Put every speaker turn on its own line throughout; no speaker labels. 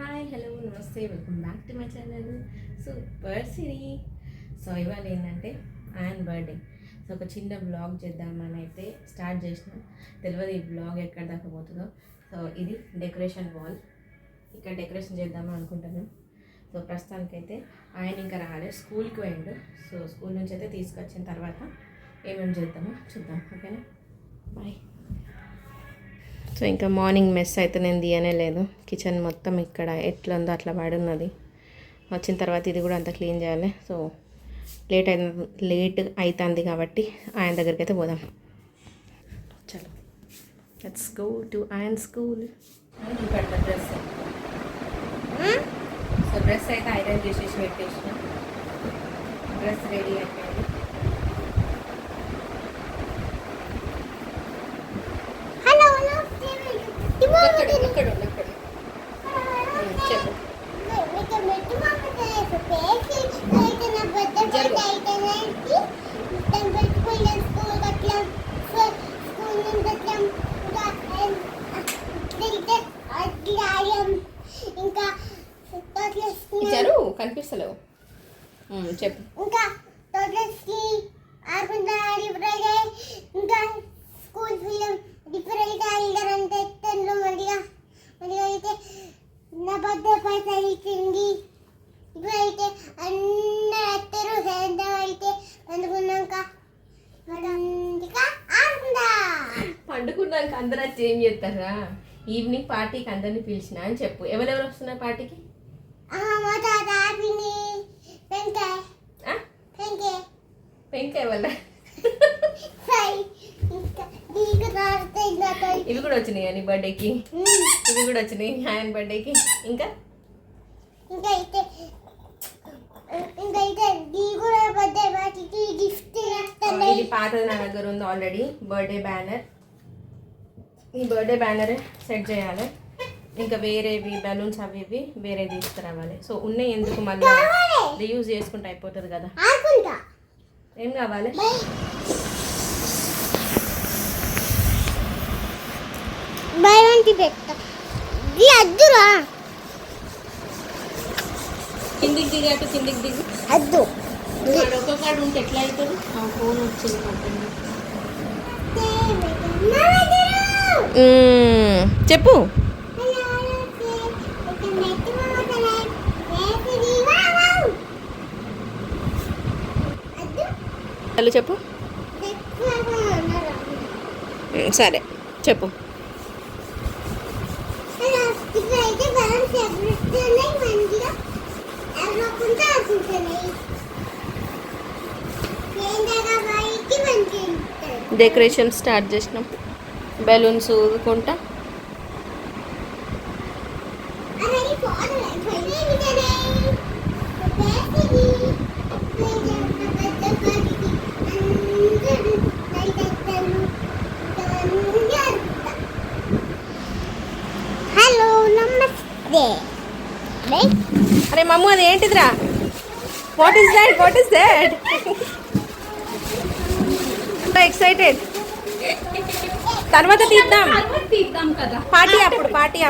Hi hello నమస్తే welcome back to my channel super Siri. So ఇవాళ ఏంటంటే ఆయన బర్త్డే. సో ఒక చిన్న బ్లాగ్ చేద్దామని అయితే స్టార్ట్ చేసినాం. తెలియదు ఈ బ్లాగ్ ఎక్కడ దాకా పోతుందో. సో ఇది డెకరేషన్ వాల్, ఇక్కడ డెకరేషన్ చేద్దామని అనుకుంటున్నాం. సో ప్రస్తుతానికైతే ఆయన ఇంకా రాలేదు, స్కూల్కి పోయిండు. సో స్కూల్ నుంచి అయితే తీసుకొచ్చిన తర్వాత ఏమేమి చేద్దామో చూద్దాం. ఓకేనా, బాయ్. సో ఇంకా మార్నింగ్ మెస్ అయితే నేను తీయనే లేదు. కిచెన్ మొత్తం ఇక్కడ ఎట్లా ఉందో అట్లా పడున్నది. వచ్చిన తర్వాత ఇది కూడా అంతా క్లీన్ చేయాలి. సో లేట్ అవుతుంది కాబట్టి ఆయన దగ్గరికి అయితే పోదాం. చలో లెట్స్ గో టు ఆయన స్కూల్. డ్రెస్ సో డ్రెస్ అయితే ఐరన్ చేసేసి పెట్టేసిన. డ్రెస్ రెడీ అయిపోయింది. ఇచ్చారు కనిపిస్తలేవు, చెప్పు. ఇంకా ఇంకా స్కూల్ ఫిల్మ్ డిఫరెంట్గా వెళ్ళారంటే ఎత్తంలో మళ్ళీగా అయితే నా బర్త్డే పార్టీ అయిపోయింది. ఇప్పుడైతే అందరూ ఎత్తారు. సాయంత్రం అయితే పండుకున్నాక అందరూ వచ్చి ఏం చేస్తారా? ఈవినింగ్ పార్టీకి అందరినీ పిలిచిన అని చెప్పు. ఎవరెవరు వస్తున్నారు పార్టీకి? పెంకాయ వల్ల ఇవి కూడా వచ్చినాయి అని బర్త్డేకి, ఇవి కూడా వచ్చినాయి ఆయన బర్త్డేకి. ఇంకా ఇది పాతది నా దగ్గర ఉంది ఆల్రెడీ. బర్త్డే బ్యానర్, ఈ బర్త్డే బ్యానర్ సెట్ చేయాలి. ఇంకా వేరేవి బలూన్స్ అవి ఇవి వేరే తీసుకురావాలి. సో ఉన్నాయి ఎందుకు, మళ్ళీ రీయూజ్ చేసుకుంటే అయిపోతుంది కదా. ఏం కావాలి? కిందికి దిగాటు, కిందికి దిగు. అద్దు ఒక కార్డు ఉంటే ఎట్లా అవుతుంది? ఫోన్ వచ్చింది. చెప్పు. హలో చెప్పు. సరే చెప్పు. డెకరేషన్ స్టార్ట్ చేసినాం. బెలూన్స్ ఊదుకుంటా. హలో నమస్తే. అరే మమ్ము అది ఏంటిదిరా? What is that? What is that? Excited. తర్వాత తీద్దాం కదా పార్టీ అప్పుడు. పార్టీకి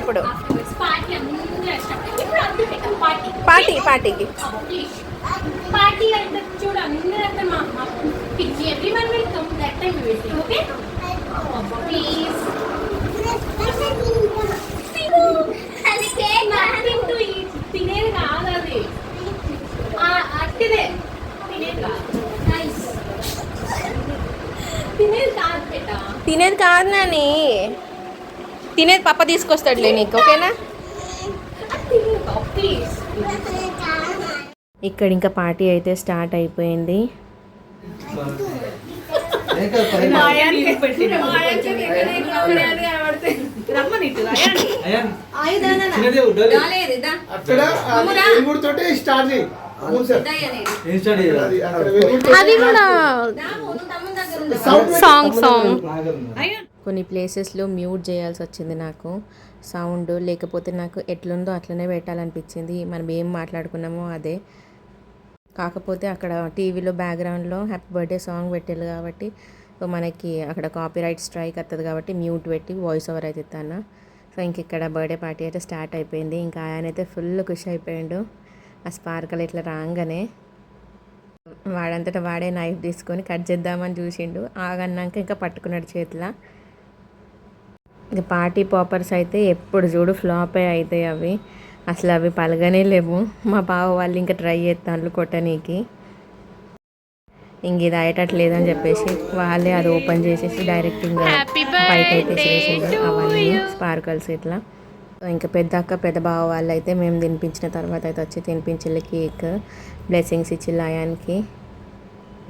చూడు అందరూ తినేది కాదు, అది అట్టిదే తినేది కాదు నాని, తినేది పప్ప తీసుకొస్తాడులే నీకు. ఓకేనా? ఇక్కడ ఇంకా పార్టీ అయితే స్టార్ట్ అయిపోయింది. అది కూడా సాంగ్ కొన్ని ప్లేసెస్లో మ్యూట్ చేయాల్సి వచ్చింది నాకు సౌండ్. లేకపోతే నాకు ఎట్లుందో అట్లనే పెట్టాలనిపించింది. మనం ఏం మాట్లాడుకున్నామో అదే. కాకపోతే అక్కడ టీవీలో బ్యాక్గ్రౌండ్లో హ్యాపీ బర్త్డే సాంగ్ పెట్టారు కాబట్టి మనకి అక్కడ కాపీరైట్ స్ట్రైక్ వస్తుంది కాబట్టి మ్యూట్ పెట్టి వాయిస్ ఓవర్ అయితే ఇస్తాను. సో ఇంక ఇక్కడ బర్త్డే పార్టీ అయితే స్టార్ట్ అయిపోయింది. ఇంకా ఆయన అయితే ఫుల్ ఖుషి అయిపోయాడు ఆ స్పార్కల్ ఇట్లా రాగానే. వాడంతటా వాడే నైఫ్ తీసుకొని కట్ చేద్దామని చూసిండు, ఆగన్నాక ఇంకా పట్టుకున్నాడు చేతిలో. ఇంకా పార్టీ పాపర్స్ అయితే ఎప్పుడు చూడు ఫ్లాపే అవుతాయి అవి, అసలు అవి పలగనే లేవు. మా బావ వాళ్ళు ఇంకా ట్రై చేస్తాను కొట్టనీకి, ఇంక ఇది అయ్యేటట్లేదని చెప్పేసి వాళ్ళే అది ఓపెన్ చేసేసి డైరెక్ట్ ఇంకా పైకి అయితే చేసేసిండు అవన్నీ స్పార్కల్స్ ఇట్లా. ఇంకా పెద్ద బావ వాళ్ళు అయితే మేము తినిపించిన తర్వాత అయితే వచ్చి తినిపించాలి కేక్, బ్లెస్సింగ్స్ ఇచ్చిల్లు ఆయాన్కి.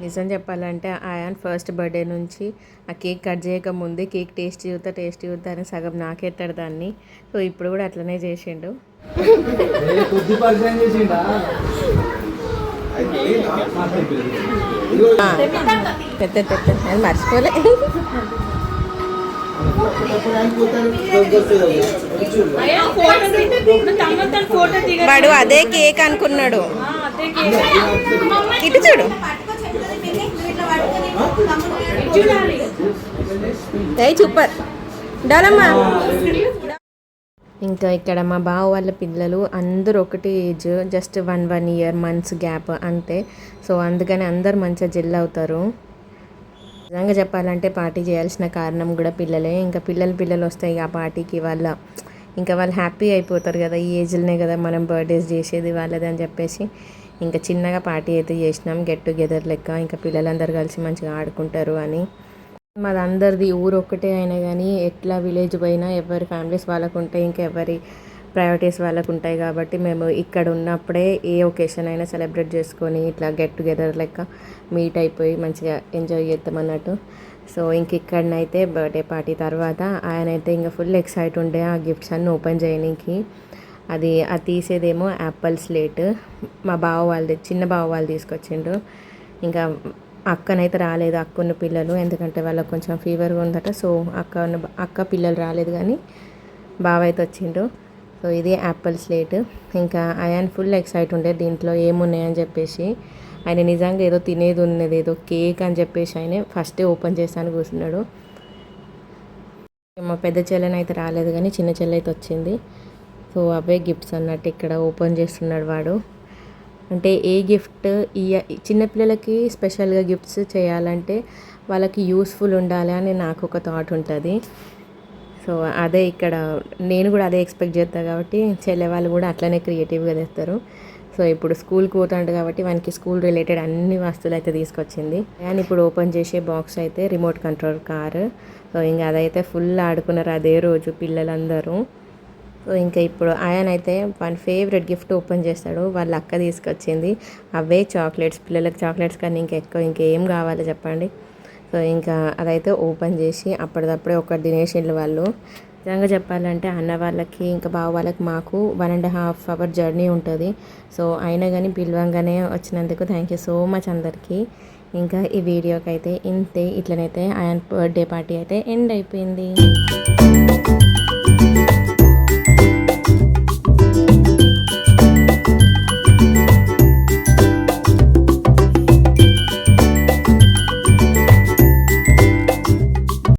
నిజం చెప్పాలంటే ఆయాన్ ఫస్ట్ బర్త్డే నుంచి ఆ కేక్ కట్ చేయక ముందే కేక్ టేస్ట్ చూద్దా అని సగం నాకెత్తాడు దాన్ని. సో ఇప్పుడు కూడా అట్లనే చేసిండు. అది మర్చిపోలే. వాడు అదే కేక్ అనుకున్నాడు. ఇటు చూడు, సూపర్ డాలమ్మా. ఇంకా ఇక్కడ మా బావ వాళ్ళ పిల్లలు అందరూ ఒకటి age, just 1 year months gap అంతే. సో అందుకని అందరు మంచిగా జెల్ అవుతారు. నిజంగా చెప్పాలంటే పార్టీ చేయాల్సిన కారణం కూడా పిల్లలే. ఇంకా పిల్లలు వస్తాయి ఆ పార్టీకి, వాళ్ళు హ్యాపీ అయిపోతారు కదా, ఈ ఏజ్లోనే కదా మనం బర్త్డేస్ చేసేది వాళ్ళది అని చెప్పేసి ఇంకా చిన్నగా పార్టీ అయితే చేసినాం, గెట్ టుగెదర్ లెక్క. ఇంకా పిల్లలందరూ కలిసి మంచిగా ఆడుకుంటారు అని. మాది అందరిది ఊరు ఒక్కటే అయినా కానీ ఎట్లా విలేజ్ పోయినా ఎవరి ఫ్యామిలీస్ వాళ్ళకు ఉంటాయి, ఇంకా ఎవరి ప్రయారిటీస్ వాళ్ళకు ఉంటాయి. కాబట్టి మేము ఇక్కడ ఉన్నప్పుడే ఏ ఒకేషన్ అయినా సెలబ్రేట్ చేసుకొని ఇట్లా గెట్ టుగెదర్ లెక్క మీట్ అయిపోయి మంచిగా ఎంజాయ్ చేస్తాం అన్నట్టు. సో ఇంక ఇక్కడనైతే బర్త్డే పార్టీ తర్వాత ఆయన అయితే ఇంకా ఫుల్ ఎక్సైట్ ఉండే ఆ గిఫ్ట్స్ అన్నీ ఓపెన్ చేయడానికి. అది తీసేదేమో యాపిల్ స్లేట్, మా బావ వాళ్ళది, చిన్న బావ వాళ్ళు తీసుకొచ్చిండ్రు. ఇంకా అక్కనైతే రాలేదు, అక్కున్న పిల్లలు, ఎందుకంటే వాళ్ళకి కొంచెం ఫీవర్గా ఉందట. సో అక్క పిల్లలు రాలేదు, కానీ బావ అయితే వచ్చిండ్రు. సో ఇది యాపిల్ స్లేట్. ఇంకా ఆయన ఫుల్ ఎక్సైట్ ఉండే దీంట్లో ఏమున్నాయని చెప్పేసి. ఆయన నిజంగా ఏదో తినేది ఉన్నది, ఏదో కేక్ అని చెప్పేసి ఆయన ఫస్టే ఓపెన్ చేస్తాను కూర్చున్నాడు. మా పెద్ద చెల్లెని అయితే రాలేదు, కానీ చిన్న చెల్లె అయితే వచ్చింది. సో అవే గిఫ్ట్స్ అన్నట్టు ఇక్కడ ఓపెన్ చేస్తున్నాడు వాడు. అంటే ఏ గిఫ్ట్ చిన్నపిల్లలకి స్పెషల్గా గిఫ్ట్స్ చేయాలంటే వాళ్ళకి యూస్ఫుల్ ఉండాలి అని నాకు ఒక థాట్ ఉంటుంది. సో అదే ఇక్కడ నేను కూడా అదే ఎక్స్పెక్ట్ చేస్తాను కాబట్టి చెల్లె వాళ్ళు కూడా అట్లనే క్రియేటివ్గా తెస్తారు. సో ఇప్పుడు స్కూల్కి పోతాడు కాబట్టి వానికి స్కూల్ రిలేటెడ్ అన్ని వస్తువులు అయితే తీసుకొచ్చింది. అండ్ ఇప్పుడు ఓపెన్ చేసే బాక్స్ అయితే రిమోట్ కంట్రోల్ కారు. సో ఇంకా అదైతే ఫుల్ ఆడుకున్నారు అదే రోజు పిల్లలందరూ. సో ఇంకా ఇప్పుడు ఆయన అయితే వన్ ఫేవరెట్ గిఫ్ట్ ఓపెన్ చేస్తాడు, వాళ్ళ అక్క తీసుకొచ్చింది. అవే చాక్లెట్స్, పిల్లలకి చాక్లెట్స్ కానీ ఇంకేం కావాలో చెప్పండి. సో ఇంకా అదైతే ఓపెన్ చేసి అప్పటిదప్పుడే ఒకటి తినేసిండ్రు వాళ్ళు. నిజంగా చెప్పాలంటే అన్న వాళ్ళకి ఇంకా బావ వాళ్ళకి మాకు 1.5 hour జర్నీ ఉంటుంది. సో అయినా కానీ పిలవంగానే వచ్చినందుకు థ్యాంక్ యూ సో మచ్ అందరికీ. ఇంకా ఈ వీడియోకి అయితే ఇంతే, ఇట్లనైతే ఆయన బర్త్డే పార్టీ అయితే ఎండ్ అయిపోయింది.